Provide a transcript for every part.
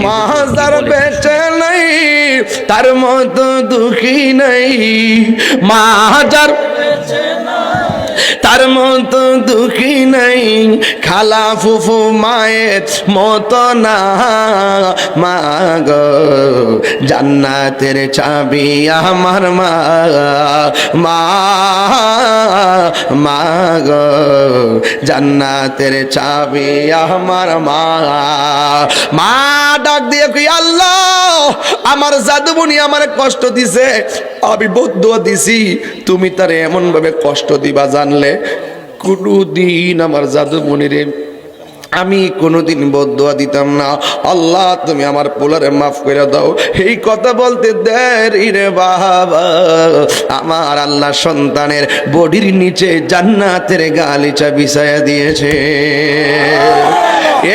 মা যার বেঁচে নাই তার মতো দুঃখী নাই, মা যার তার মতো দুঃখী নাই, খালা ফুফু মায়ের মতো না। মা গো জান্নাতের চাবি আমার মা, মা মা গো জান্নাতের চাবি আমার মা। মা ডাক দিয়ে কই আল্লাহ আমার জাদুমণি আমার কষ্ট দিছে, আমি বদদুয়া দিছি, তুমি তারে এমন ভাবে কষ্ট দিবা জানলে কোনদিন আমার জাদুমণিরে আমি কোনোদিন বদদুয়া দিতাম না। আল্লাহ তুমি আমার পোলারে মাফ করে দাও। এই কথা বলতে দেরি রে বাবা, আমার আল্লাহ সন্তানের বডির নিচে জান্নাতের গালিচা বিছায়া দিয়েছে।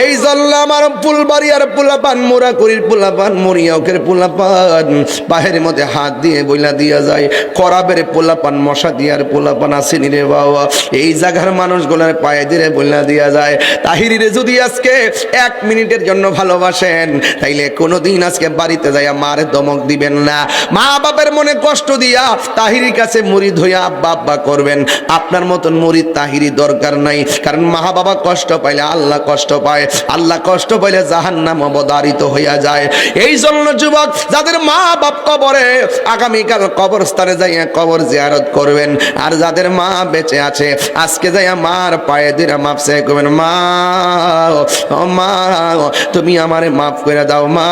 এই জন্য আমার ফুলবাড়িয়ার পোলাপান, মোরাকুরির পোলাপান, মরিয়াউকের পোলাপান পাহের মধ্যে হাত দিয়ে বইলা দিয়া যায়, করাবের পোলাপান, মশা দিয়ার পোলাপান আসেনি রে বাবা, এই জায়গার মানুষগুলার পায়ে দিয়ে বইলা দিয়া যায়। তাহিরিরে যদি আজকে 1 মিনিটের জন্য ভালোবাসেন তাইলে কোনোদিন আজকে বাড়িতে যাইয়া মার দমক দিবেন না। মা বাপের মনে কষ্ট দিয়া তাহিরির কাছে মুরিদ হইয়া আব্বা আব্বা করবেন। আপনার মতন মুরিদ তাহিরি দরকার নাই, কারণ মা বাবা কষ্ট পাইলে আল্লাহ কষ্ট পায়, আল্লাহ কষ্ট পাইলে জাহান্নাম অবধারিত হইয়া যায়। এই জন্য যুবক যাদের মা বাপ কবরে, আগামীকাল কবরস্থানে যাইয়া কবর জিয়ারত করবেন। আর যাদের মা বেঁচে আছে আজকে যাইয়া মার পায়ে দিয়ে মাপ চাই করবেন, মা ও মা তুমি আমারে মাফ করে দাও, মা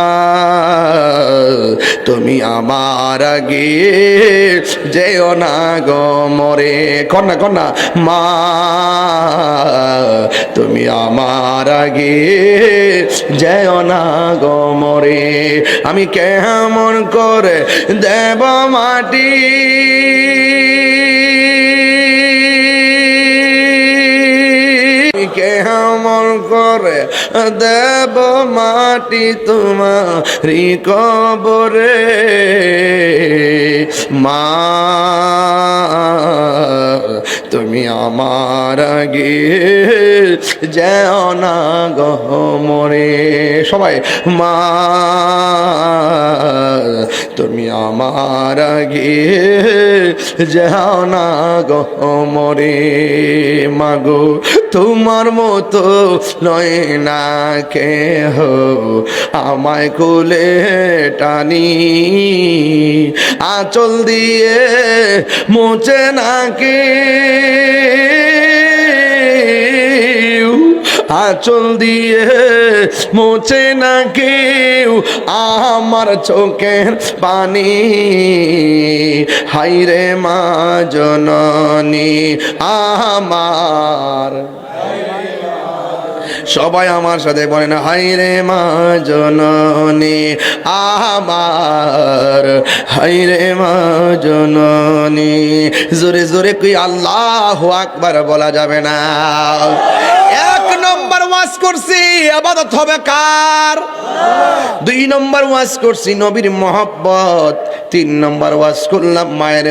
তুমি আমার আগে যেও না গো মরে, কন্যা কন্যা মা তুমি আমার আগে যেও না গো মরে। আমি কেমন করে দেব মাটি কেমন করে দেব মাটি তোমারি কবরে, মা তুমি আমার আগে যেও না গো মরে। সবাই মা তুমি আমার আগে যেও না গো মরে। মাগো তোমার মতো নয় না কেহ আমায় কোলে টানি, আঁচল দিয়ে মুছে নাকি, আঁচল দিয়ে মুছে না কেউ আমার চোখের পানি। হাইরে মা জননী আমার, সবাই আমার সাথে বলেন হাইরে মা জননী আমার, হাইরে মা জননী। জোরে জোরে কই আল্লাহু আকবার বলা যাবে না। 1 নম্বর ওয়াজ করছি ইবাদত হবে কার, 2 নম্বর ওয়াজ করছি নবীর মহব্বত, 3 নম্বর ওয়াজ করলাম মায়ের